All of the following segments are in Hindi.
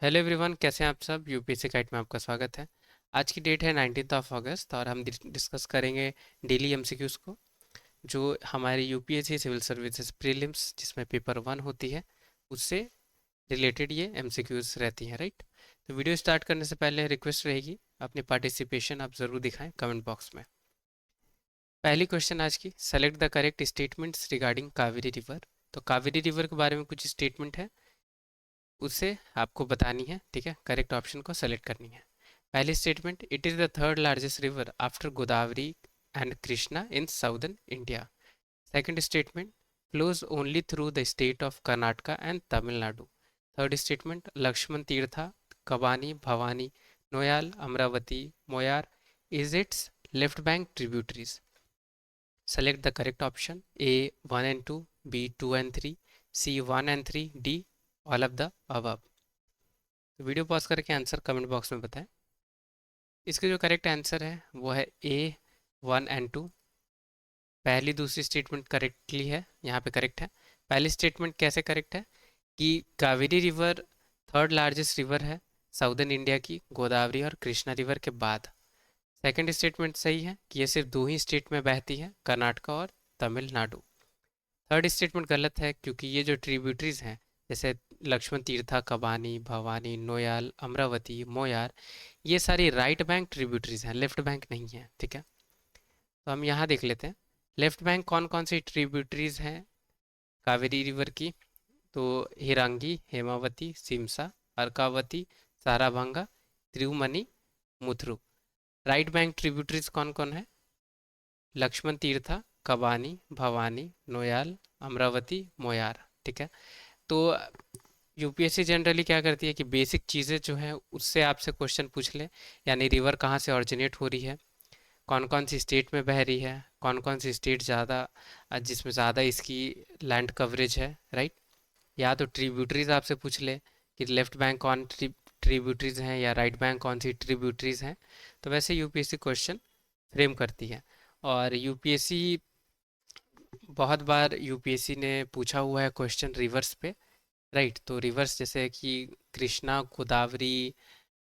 हेलो एवरीवन, कैसे हैं आप सब। यूपीएससी गाइड में आपका स्वागत है। आज की डेट है 19 ऑफ अगस्त और हम डिस्कस करेंगे डेली एमसीक्यूज़ को, जो हमारी यूपीएससी सिविल सर्विसेज प्रीलिम्स जिसमें पेपर 1 होती है उससे रिलेटेड ये एमसीक्यूज़ रहती हैं, राइट। तो वीडियो स्टार्ट करने से पहले रिक्वेस्ट रहेगी, अपनी पार्टिसिपेशन आप ज़रूर दिखाएं कमेंट बॉक्स में। पहली क्वेश्चन आज की, select the correct statements regarding Kaveri river. तो कावेरी रिवर के बारे में कुछ स्टेटमेंट है, उसे आपको बतानी है, ठीक है। करेक्ट ऑप्शन को सेलेक्ट करनी है। पहली statement, it is the third largest river after Godavari and Krishna in southern India. Second statement, flows only through the state of Karnataka and Tamil Nadu. Third statement, Lakshmana Tirtha, Kabini, Bhavani, Noyyal, Amaravati, Moyar is its left bank tributaries. Select the correct option, A 1 and 2, B 2 and 3, C 1 and 3, D all of the above. तो वीडियो पॉज करके आंसर कमेंट बॉक्स में बताएं। इसका जो करेक्ट आंसर है वो है ए 1 and 2। पहली दूसरी स्टेटमेंट करेक्टली है, यहाँ पे करेक्ट है। पहली स्टेटमेंट कैसे करेक्ट है कि Kaveri river third largest river है साउदर्न इंडिया की, गोदावरी और कृष्णा रिवर के बाद। सेकंड स्टेटमेंट सही है कि ये सिर्फ दो ही स्टेट में बहती है, कर्नाटका और तमिलनाडु। थर्ड स्टेटमेंट गलत है क्योंकि ये जो ट्रिब्यूटरीज हैं, जैसे लक्ष्मण तीर्था, कबानी, भवानी, नोयाल, अमरावती, मोयार, ये सारी राइट बैंक ट्रिब्यूटरीज हैं, लेफ्ट बैंक नहीं है, ठीक है। तो हम यहाँ देख लेते हैं लेफ्ट बैंक कौन कौन सी ट्रिब्यूटरीज हैं कावेरी रिवर की। तो Harangi, Hemavati, Shimsha, Arkavati, Sarabhanga, Triumani, Muthuru. Right bank tributaries कौन कौन है, लक्ष्मण तीर्था, कबानी, भवानी, नोयाल, अमरावती, मोयार, ठीक है। तो यूपीएससी जनरली क्या करती है कि बेसिक चीज़ें जो हैं उससे आपसे क्वेश्चन पूछ ले, यानी रिवर कहाँ से ऑरिजिनेट हो रही है, कौन कौन सी स्टेट में बह रही है, कौन कौन सी स्टेट ज़्यादा जिसमें ज़्यादा इसकी लैंड कवरेज है, राइट। या तो ट्रिब्यूटरीज आपसे पूछ ले कि लेफ्ट बैंक कौन ट्रिब्यूटरीज हैं या राइट बैंक कौन सी ट्रिब्यूटरीज हैं। तो वैसे यूपीएससी क्वेश्चन फ्रेम करती है। और यूपीएससी बहुत बार यूपीएससी ने पूछा हुआ है क्वेश्चन रिवर्स पे, राइट। तो रिवर्स जैसे कि कृष्णा, गोदावरी,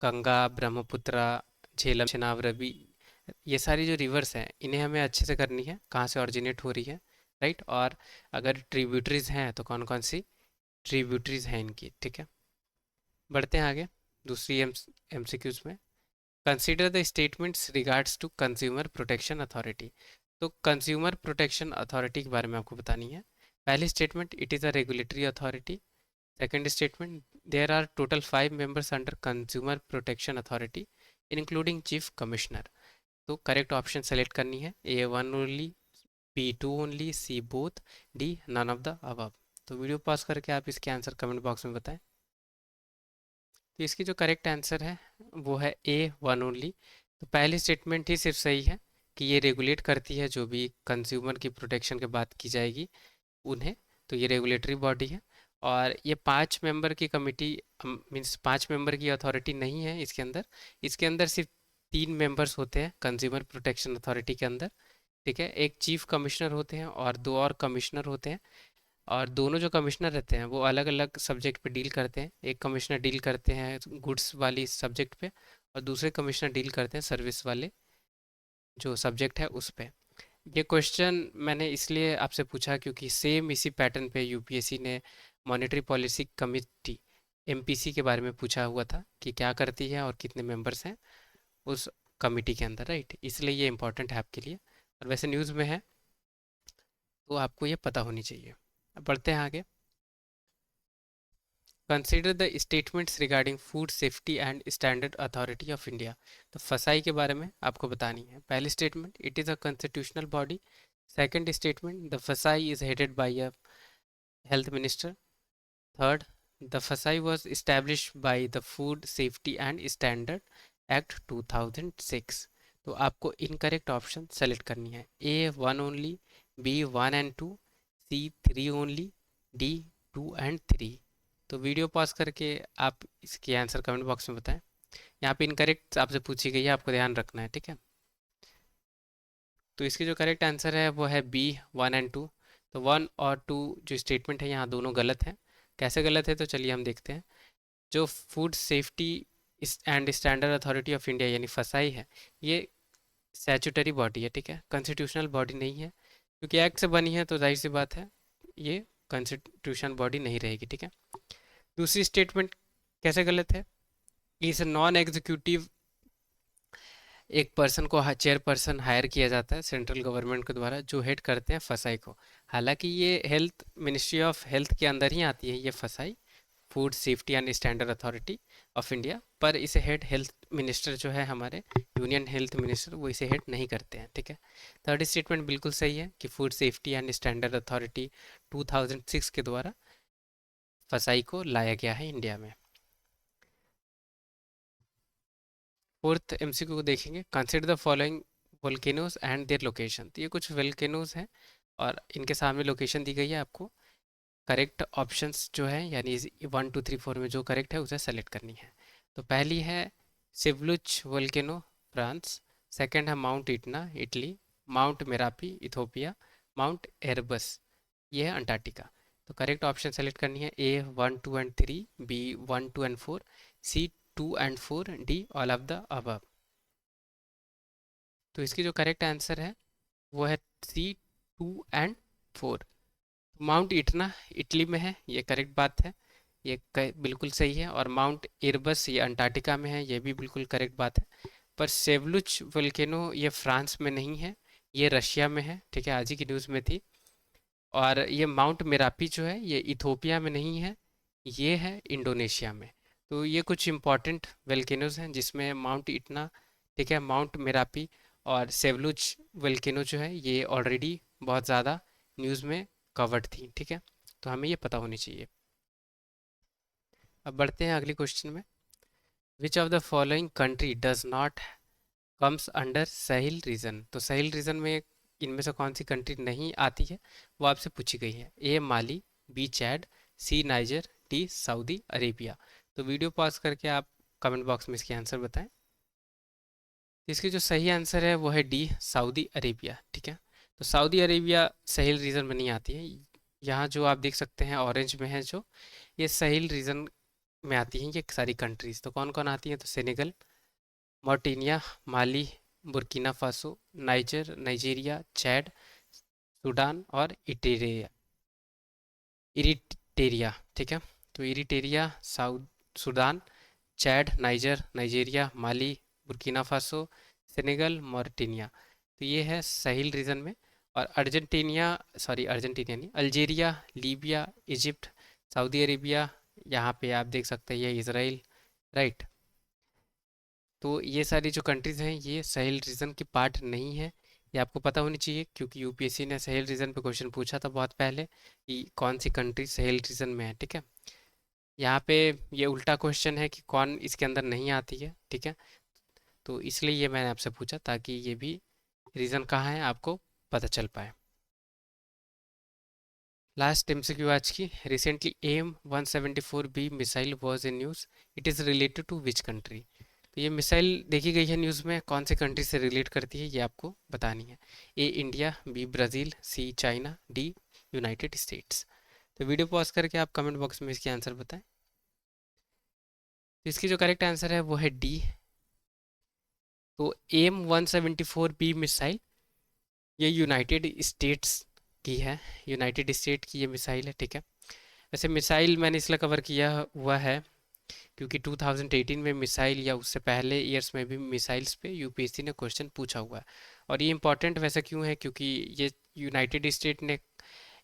गंगा, ब्रह्मपुत्रा, झेलम, चनाब, ये सारी जो रिवर्स हैं इन्हें हमें अच्छे से करनी है, कहाँ से ऑरिजिनेट हो रही है, राइट। और अगर ट्रिब्यूटरीज हैं तो कौन कौन सी ट्रिब्यूटरीज हैं इनकी, ठीक है। बढ़ते हैं आगे दूसरी एमसीक्यूज में। Consider the statements regards to consumer protection authority. तो कंज्यूमर प्रोटेक्शन अथॉरिटी के बारे में आपको बतानी है। पहली statement, it is a regulatory authority. Second statement, there are total 5 members under consumer protection authority including chief commissioner. तो करेक्ट ऑप्शन सेलेक्ट करनी है, A 1 only, B 2 only, C both, D none of the above. तो वीडियो पॉज करके आप इसके आंसर कमेंट बॉक्स में बताएं। तो इसकी जो करेक्ट आंसर है वो है ए 1 ओनली। तो पहली स्टेटमेंट ही सिर्फ सही है कि ये रेगुलेट करती है जो भी कंज्यूमर की प्रोटेक्शन की बात की जाएगी उन्हें। तो ये रेगुलेटरी बॉडी है और ये 5 मेंबर की कमिटी, मीन्स 5 मेंबर की अथॉरिटी नहीं है इसके अंदर। इसके अंदर सिर्फ 3 मेंबर्स होते हैं कंज्यूमर प्रोटेक्शन अथॉरिटी के अंदर, ठीक है। एक चीफ कमिश्नर होते हैं और दो और कमिश्नर होते हैं। और दोनों जो कमिश्नर रहते हैं वो अलग अलग सब्जेक्ट पे डील करते हैं। एक कमिश्नर डील करते हैं गुड्स वाली सब्जेक्ट पे और दूसरे कमिश्नर डील करते हैं सर्विस वाले जो सब्जेक्ट है उस पे। ये क्वेश्चन मैंने इसलिए आपसे पूछा क्योंकि सेम इसी पैटर्न पे यूपीएससी ने मॉनेटरी पॉलिसी कमिटी एमपीसी के बारे में पूछा हुआ था कि क्या करती है और कितने मेंबर्स हैं उस कमिटी के अंदर, राइट। इसलिए ये इंपॉर्टेंट है आपके लिए और वैसे न्यूज़ में है तो आपको ये पता होनी चाहिए। अब बढ़ते हैं आगे। Consider the statements regarding food safety and standard authority of India. तो फसाई के बारे में आपको बतानी है। पहली statement, it is a constitutional body. Second statement, the FSSAI is headed by a health minister. Third, the FSSAI was established by the food safety and standard act 2006। तो आपको इनकरेक्ट ऑप्शन सेलेक्ट करनी है, A 1 only, B 1 and 2, C 3 only, D 2 and 3। तो वीडियो पॉज करके आप इसके आंसर कमेंट बॉक्स में बताएं। यहाँ पे इनकरेक्ट आपसे पूछी गई है, आपको ध्यान रखना है, ठीक है। तो इसकी जो करेक्ट आंसर है वो है बी 1 and 2। तो 1 और 2 जो स्टेटमेंट है यहाँ दोनों गलत हैं। कैसे गलत है तो चलिए हम देखते हैं। जो food safety and standard authority of India यानी फसाई है, ये स्टैट्यूटरी बॉडी है, ठीक है, कॉन्स्टिट्यूशनल बॉडी नहीं है, क्योंकि एक्ट से बनी है तो जाहिर सी बात है ये कॉन्स्टिट्यूशन बॉडी नहीं रहेगी, ठीक है। दूसरी स्टेटमेंट कैसे गलत है? इस नॉन एग्जीक्यूटिव एक पर्सन को चेयरपर्सन हायर किया जाता है सेंट्रल गवर्नमेंट के द्वारा, जो हेड करते हैं फसाई को। हालांकि ये हेल्थ मिनिस्ट्री ऑफ हेल्थ के अंदर ही आती है ये फसाई, food safety and standard authority of India, पर इसे हेड हेल्थ मिनिस्टर जो है हमारे यूनियन हेल्थ मिनिस्टर, वो इसे हेड नहीं करते हैं, ठीक है। थर्ड स्टेटमेंट बिल्कुल सही है कि food safety and standard authority 2006 के द्वारा फसाई को लाया गया है इंडिया में। फोर्थ एमसीक्यू को देखेंगे, consider the following volcanoes and their location. तो ये कुछ वोल्केनोज हैं और इनके सामने लोकेशन दी गई है, आपको करेक्ट ऑप्शंस जो है यानी 1 2 3 4 में जो करेक्ट है उसे सेलेक्ट करनी है। तो पहली है सिवलुच वोल्केनो, फ्रांस। सेकंड है mount Etna, Italy. Mount Merapi, Ethiopia. Mount Erebus, ये है अंटार्कटिका। तो करेक्ट ऑप्शन सेलेक्ट करनी है A 1 2 and 3, B 1 2 and 4, C 2 and 4, D all of the above. तो इसकी जो करेक्ट आंसर है वो है C 2 and 4। Mount Etna Italy में है, ये करेक्ट बात है, ये बिल्कुल सही है। और माउंट एरबस ये अंटार्कटिका में है, ये भी बिल्कुल करेक्ट बात है। पर सेवलुच वोल्केनो ये फ्रांस में नहीं है, ये रशिया में है, ठीक है, आज ही की न्यूज़ में थी। और ये माउंट मेरापी जो है ये इथोपिया में नहीं है, ये है इंडोनेशिया में। तो ये कुछ इंपॉर्टेंट वोल्केनोज हैं जिसमें माउंट इटना, ठीक है, माउंट मेरापी और सेवलुच वोल्केनो जो है ये ऑलरेडी बहुत ज़्यादा न्यूज़ में कवर्ड थी, ठीक है, तो हमें ये पता होनी चाहिए। अब बढ़ते हैं अगले क्वेश्चन में। Which of the following country does not comes under Sahil reason. तो साहिल रीजन में इनमें से कौन सी कंट्री नहीं आती है, वो आपसे पूछी गई है। ए माली, बी चैड, सी नाइजर, डी सऊदी अरेबिया। तो वीडियो पॉज करके आप कमेंट बॉक्स में इसके आंसर बताएं। इसकी जो सही आंसर है वो है डी सऊदी अरेबिया, ठीक है। तो सऊदी अरेबिया साहिल रीजन में नहीं आती है। यहाँ जो आप देख सकते हैं ऑरेंज में है जो, ये साहिल रीजन में आती हैं ये सारी कंट्रीज। तो कौन कौन आती हैं? तो Senegal, Mauritania, Mali, Burkina Faso, Niger, Nigeria, Chad, Sudan और इरिटेरिया, ठीक है। तो Eritrea, South Sudan, Chad, Niger, Nigeria, Mali, Burkina Faso, Senegal, Mauritania. तो ये है साहिल रीजन में। और अर्जेंटीनिया नहीं, Algeria, Libya, Egypt, Saudi Arabia, यहाँ पे आप देख सकते हैं ये इजराइल, राइट। तो ये सारी जो कंट्रीज़ हैं ये साहिल रीजन की पार्ट नहीं है, ये आपको पता होनी चाहिए, क्योंकि यूपीएससी ने साहिल रीजन पे क्वेश्चन पूछा था बहुत पहले कि कौन सी कंट्री साहिल रीजन में है, ठीक है। यहाँ पे ये उल्टा क्वेश्चन है कि कौन इसके अंदर नहीं आती है, ठीक है। तो इसलिए ये मैंने आपसे पूछा ताकि ये भी रीज़न कहाँ है आपको पता चल पाए। लास्ट एमसीक्यू आज की, recently M 174B missile was in news, it is related to which country. तो ये मिसाइल देखी गई है न्यूज़ में, कौन से कंट्री से रिलेट करती है ये आपको बतानी है। ए इंडिया, बी ब्राज़ील, सी चाइना, डी यूनाइटेड स्टेट्स। तो वीडियो पॉज करके आप कमेंट बॉक्स में इसके आंसर बताएं। तो इसकी जो करेक्ट आंसर है वो है डी। तो एम 174B मिसाइल ये यूनाइटेड स्टेट्स की है, यूनाइटेड स्टेट की ये मिसाइल है, ठीक है। वैसे मिसाइल मैंने इसलिए कवर किया हुआ है क्योंकि 2018 में मिसाइल या उससे पहले ईयर्स में भी मिसाइल्स पे यूपीएससी ने क्वेश्चन पूछा हुआ है। और ये इम्पॉर्टेंट वैसे क्यों है, क्योंकि ये यूनाइटेड स्टेट ने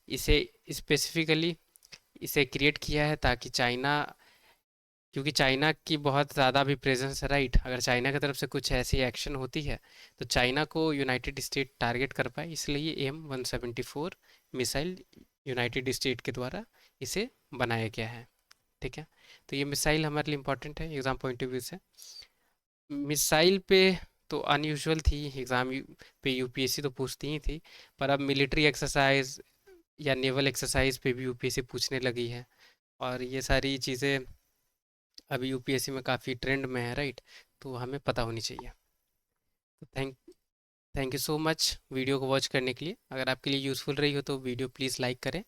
इसे स्पेसिफिकली इसे क्रिएट किया है ताकि चाइना, क्योंकि चाइना की बहुत ज़्यादा भी प्रेजेंस है, राइट। अगर चाइना की तरफ से कुछ ऐसी एक्शन होती है तो चाइना को यूनाइटेड स्टेट टारगेट कर पाए, इसलिए एम 174 मिसाइल यूनाइटेड स्टेट के द्वारा इसे बनाया गया है, ठीक है। तो ये मिसाइल हमारे लिए इम्पोर्टेंट है एग्ज़ाम पॉइंट ऑफ व्यू से। मिसाइल पे तो अनयूजुअल थी, पे यूपीएससी तो पूछती ही थी, पर अब मिलिट्री एक्सरसाइज या नेवल एक्सरसाइज पे भी यूपीएससी पूछने लगी है। और ये सारी चीज़ें अभी यूपीएससी में काफ़ी ट्रेंड में है, राइट, तो हमें पता होनी चाहिए। तो thank you so much video को वॉच करने के लिए। अगर आपके लिए यूज़फुल रही हो तो वीडियो प्लीज़ लाइक करें।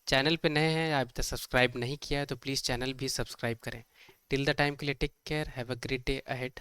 चैनल पे नए हैं, अभी तक सब्सक्राइब नहीं किया है तो प्लीज़ चैनल भी सब्सक्राइब करें, टिल द टाइम के लिए take care, have a great day ahead.